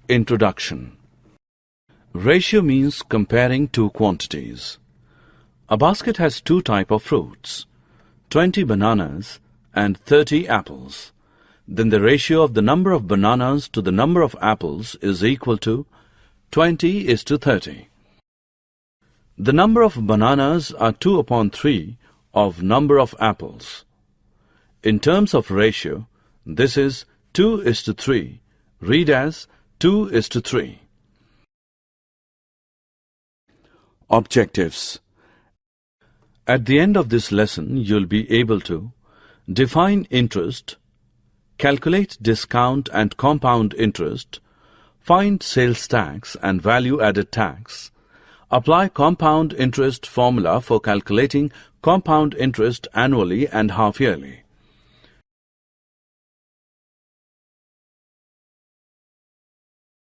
Introduction. Ratio means comparing two quantities. A basket has two types of fruits, 20 bananas and 30 apples. Then the ratio of the number of bananas to the number of apples is equal to 20:30. The number of bananas are 2 upon 3 of number of apples. In terms of ratio, this is 2:3. Read as 2:3. Objectives. At the end of this lesson, you'll be able to define interest, calculate discount and compound interest, find sales tax and value-added tax, apply compound interest formula for calculating compound interest annually and half-yearly.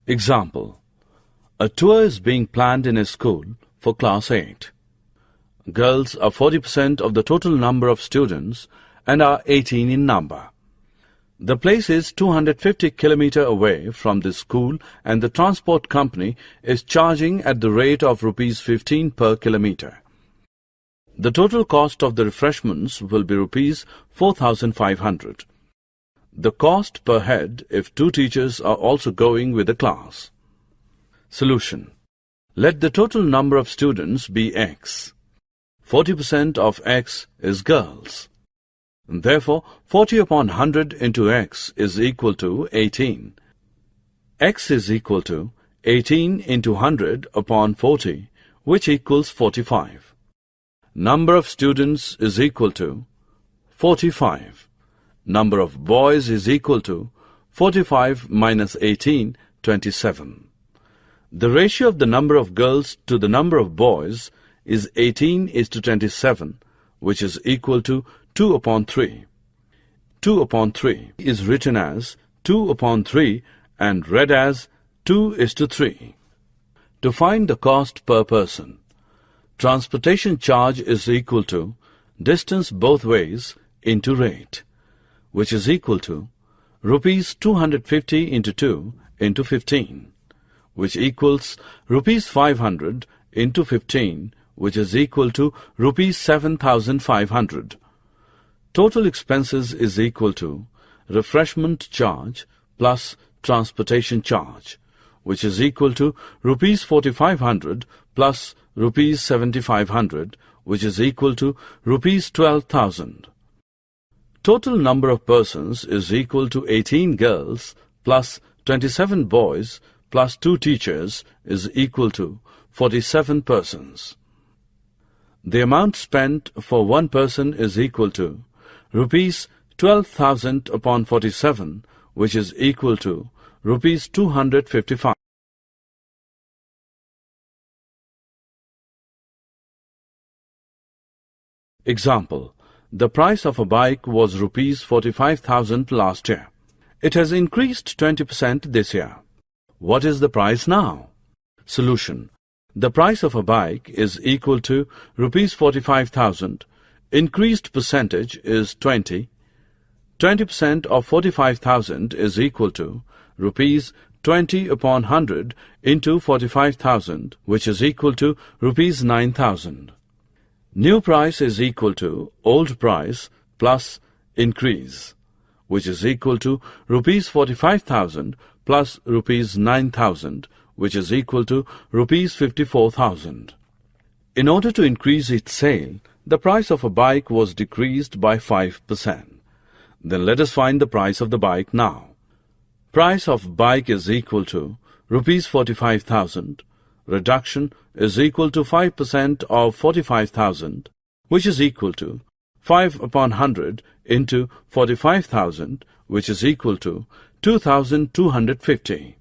Example. A tour is being planned in a school for Class 8. Girls are 40% of the total number of students and are 18 in number. The place is 250 km away from the school and the transport company is charging at the rate of rupees 15 per kilometer. The total cost of the refreshments will be rupees 4,500. The cost per head if two teachers are also going with the class. Solution. Let the total number of students be X. 40% of X is girls. Therefore, 40 upon 100 into X is equal to 18. X is equal to 18 into 100 upon 40, which equals 45. Number of students is equal to 45. Number of boys is equal to 45 minus 18, 27. The ratio of the number of girls to the number of boys is 18:27, which is equal to 2 upon 3. 2 upon 3 is written as 2 upon 3 and read as 2:3. To find the cost per person, transportation charge is equal to distance both ways into rate, which is equal to rupees 250 into 2 into 15, which equals rupees 500 into 15, which is equal to rupees 7,500. Total expenses is equal to refreshment charge plus transportation charge, which is equal to rupees 4,500 plus rupees 7,500, which is equal to rupees 12,000. Total number of persons is equal to 18 girls plus 27 boys plus 2 teachers is equal to 47 persons. The amount spent for one person is equal to rupees 12,000 upon 47, which is equal to rupees 255. Example. The price of a bike was rupees 45,000 last year. It has increased 20% this year. What is the price now? Solution. The price of a bike is equal to rupees 45,000. Increased percentage is 20. 20% of 45,000 is equal to rupees 20 upon 100 into 45,000, which is equal to rupees 9,000. New price is equal to old price plus increase, which is equal to rupees 45,000 plus rupees 9,000, which is equal to rupees 54,000. In order to increase its sale, the price of a bike was decreased by 5%. Then let us find the price of the bike now. Price of bike is equal to rupees 45,000. Reduction is equal to 5% of 45,000, which is equal to 5 upon 100 into 45,000, which is equal to 2,250.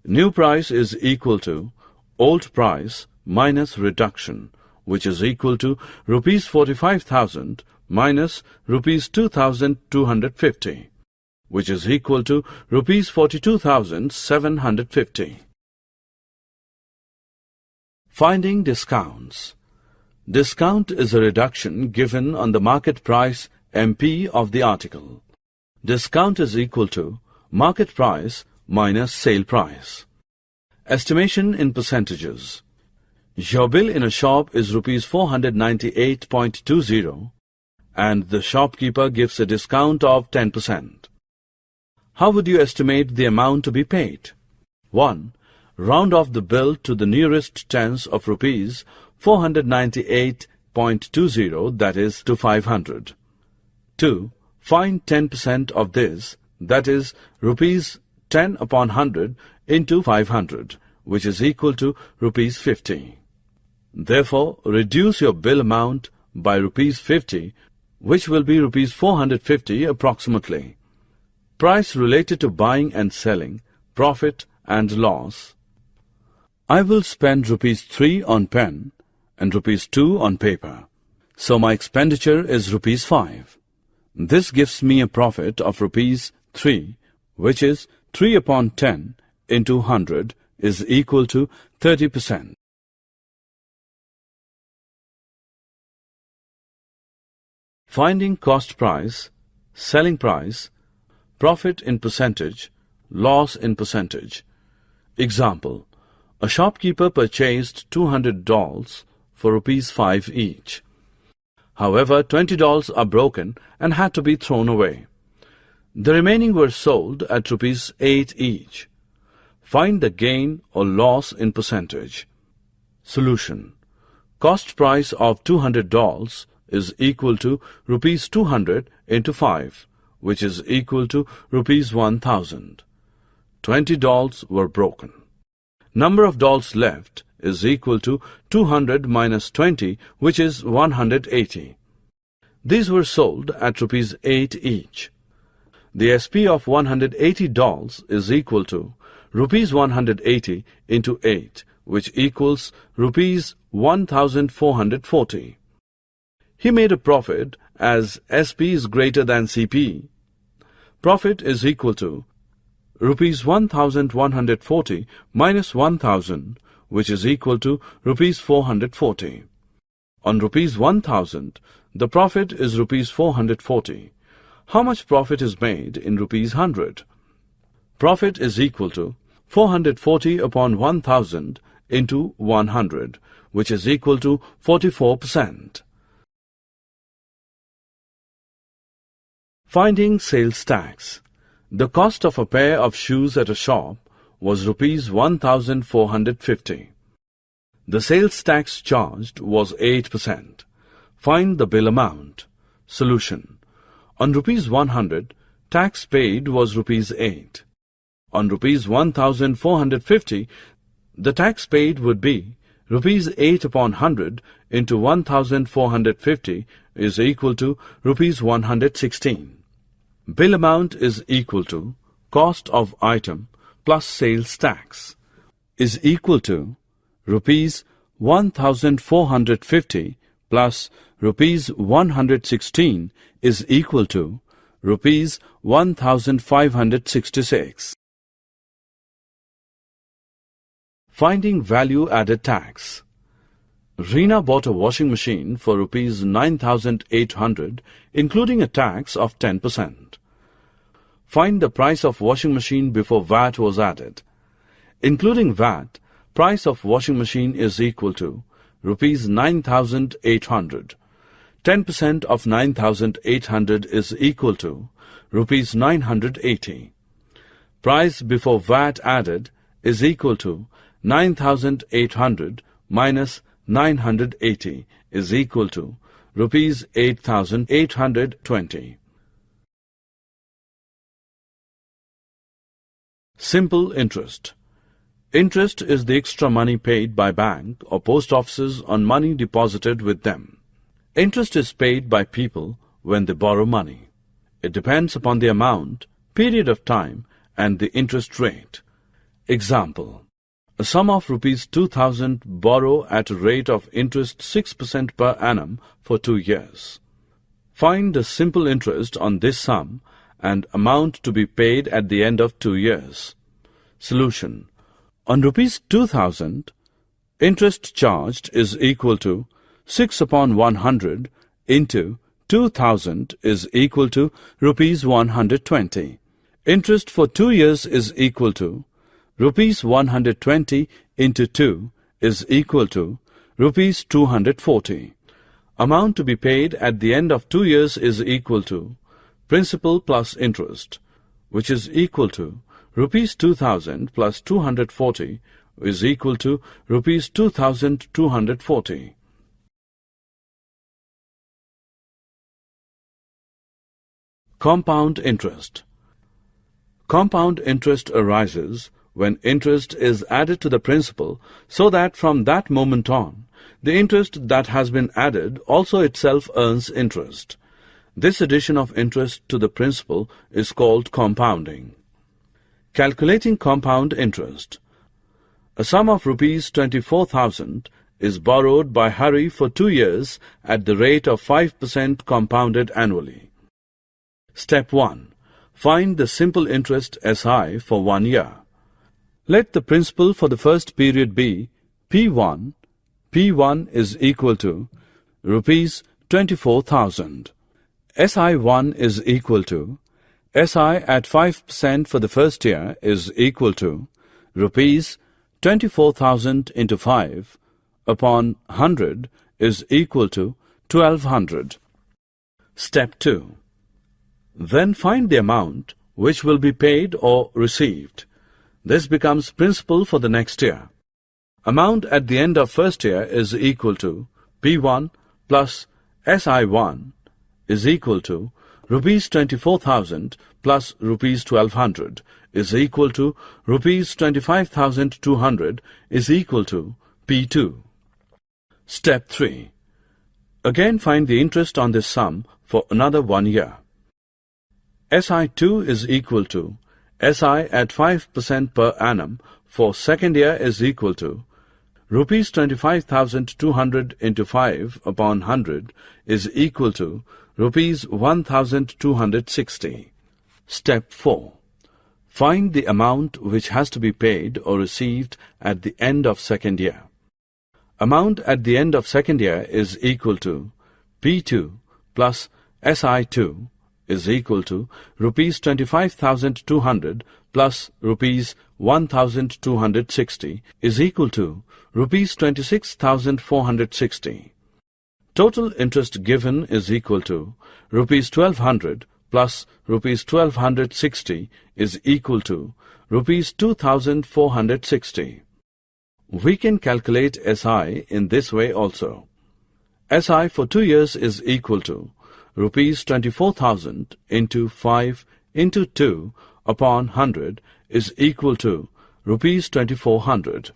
New price is equal to old price minus reduction, which is equal to rupees 45,000 minus rupees 2,250, which is equal to rupees 42,750. Finding discounts. Discount is a reduction given on the market price MP of the article. Discount is equal to market price minus sale price. Estimation in percentages. Your bill in a shop is rupees 498.20 and the shopkeeper gives a discount of 10%. How would you estimate the amount to be paid? 1. Round off the bill to the nearest tens of rupees 498.20, that is to 500. 2. Find 10% of this, that is rupees 10 upon 100 into 500, which is equal to rupees 50. Therefore, reduce your bill amount by rupees 50, which will be rupees 450 approximately. Price related to buying and selling, profit and loss. I will spend rupees 3 on pen and rupees 2 on paper. So my expenditure is rupees 5. This gives me a profit of rupees 3, which is 3 upon 10 into 100 is equal to 30%. Finding cost price, selling price, profit in percentage, loss in percentage. Example, a shopkeeper purchased 200 dolls for rupees 5 each. However, 20 dolls are broken and had to be thrown away. The remaining were sold at rupees 8 each. Find the gain or loss in percentage. Solution. Cost price of 200 dolls is equal to rupees 200 into 5, which is equal to rupees 1000. 20 dolls were broken. Number of dolls left is equal to 200 minus 20, which is 180. These were sold at rupees 8 each. The SP of 180 dolls is equal to rupees 180 into 8, which equals rupees 1440. He made a profit as SP is greater than CP. Profit is equal to rupees 1140 minus 1000, which is equal to rupees 440. On rupees 1000, the profit is rupees 440. How much profit is made in rupees 100? Profit is equal to 440 upon 1000 into 100, which is equal to 44%. Finding sales tax. The cost of a pair of shoes at a shop was rupees 1450. The sales tax charged was 8%. Find the bill amount. Solution. On rupees 100, tax paid was rupees 8. On rupees 1450, the tax paid would be rupees 8 upon 100 into 1450 is equal to rupees 116. Bill amount is equal to cost of item plus sales tax is equal to rupees 1450 plus rupees 116 is equal to rupees 1566. Finding value added tax. Reena bought a washing machine for rupees 9800, including a tax of 10%. Find the price of washing machine before VAT was added. Including VAT, price of washing machine is equal to rupees 9800. 10% of 9800 is equal to rupees 980. Price before VAT added is equal to 9800 minus 980 is equal to rupees 8820. Simple interest. Interest is the extra money paid by bank or post offices on money deposited with them. Interest is paid by people when they borrow money. It depends upon the amount, period of time, and the interest rate. Example. A sum of rupees 2000 borrow at a rate of interest 6% per annum for 2 years. Find the simple interest on this sum and amount to be paid at the end of 2 years. Solution. On rupees 2000, interest charged is equal to 6 upon 100 into 2000 is equal to rupees 120. Interest for 2 years is equal to rupees 120 into 2 is equal to rupees 240. Amount to be paid at the end of 2 years is equal to principal plus interest, which is equal to rupees 2000 plus 240 is equal to rupees 2240. Compound interest. Compound interest arises when interest is added to the principal so that from that moment on, the interest that has been added also itself earns interest. This addition of interest to the principal is called compounding. Calculating compound interest. A sum of rupees 24,000 is borrowed by Hari for 2 years at the rate of 5% compounded annually. Step 1. Find the simple interest SI for 1 year. Let the principal for the first period be P1. P1 is equal to rupees 24,000. SI1 is equal to SI at 5% for the first year is equal to rupees 24,000 into 5 upon 100 is equal to 1200. Step 2. Then find the amount which will be paid or received. This becomes principal for the next year. Amount at the end of first year is equal to P1 plus SI1 is equal to rupees 24,000 plus rupees 1200 is equal to rupees 25,200 is equal to P2. Step 3. Again find the interest on this sum for another 1 year. SI2 is equal to SI at 5% per annum for second year is equal to rupees 25,200 into 5 upon 100 is equal to rupees 1,260. Step 4. Find the amount which has to be paid or received at the end of second year. Amount at the end of second year is equal to P2 plus SI2 is equal to rupees 25,200 plus rupees 1,260 is equal to rupees 26,460. Total interest given is equal to rupees 1,200 plus rupees 1,260 is equal to rupees 2,460. We can calculate SI in this way also. SI for 2 years is equal to rupees 24,000 into 5 into 2 upon 100 is equal to rupees 2,400.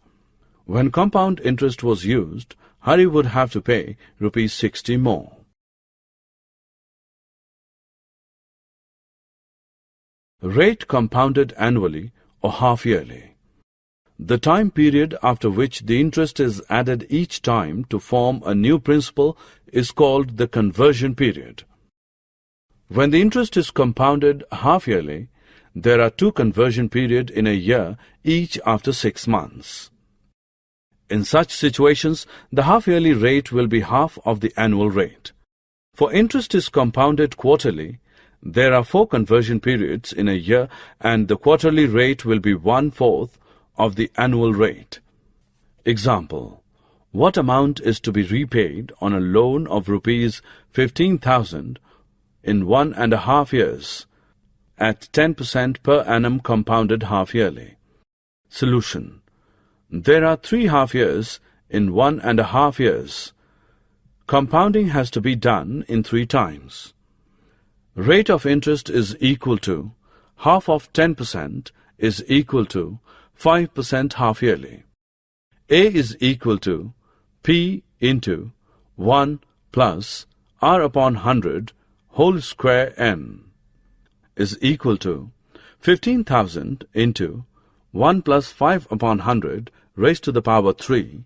When compound interest was used, Hari would have to pay rupees 60 more. Rate compounded annually or half-yearly. The time period after which the interest is added each time to form a new principal is called the conversion period. When the interest is compounded half-yearly, there are 2 conversion periods in a year, each after 6 months. In such situations, the half-yearly rate will be half of the annual rate. For interest is compounded quarterly, there are 4 conversion periods in a year and the quarterly rate will be 1/4 of the annual rate. Example: what amount is to be repaid on a loan of rupees 15,000 in 1.5 years at 10% per annum compounded half-yearly? Solution: there are 3 half-years in 1.5 years. Compounding has to be done in 3 times. Rate of interest is equal to half of 10% is equal to 5% half-yearly. A is equal to P into 1 plus R upon 100 whole square n is equal to 15,000 into 1 plus 5 upon 100 raised to the power 3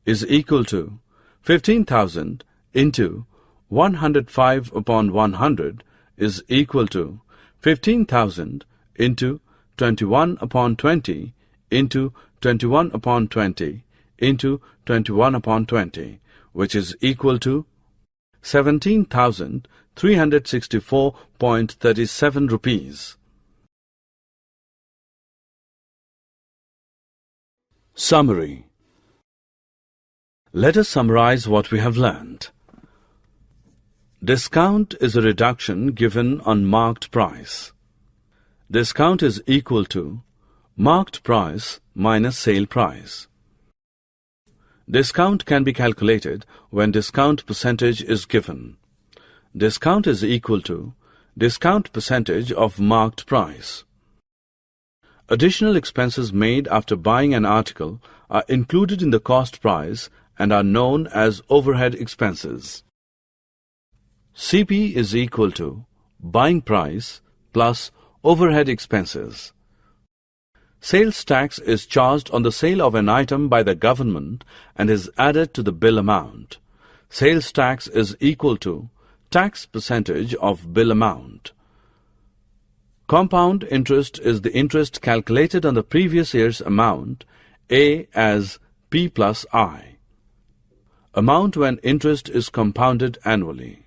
is equal to 15,000 into 105 upon 100 is equal to 15,000 into 21 upon 20 into 21 upon 20 into 21 upon 20, which is equal to 17,364.37 rupees. Summary. Let us summarize what we have learned. Discount is a reduction given on marked price. Discount is equal to marked price minus sale price. Discount can be calculated when discount percentage is given. Discount is equal to discount percentage of marked price. Additional expenses made after buying an article are included in the cost price and are known as overhead expenses. CP is equal to buying price plus overhead expenses. Sales tax is charged on the sale of an item by the government and is added to the bill amount. Sales tax is equal to tax percentage of bill amount. Compound interest is the interest calculated on the previous year's amount, A as P plus I. Amount when interest is compounded annually.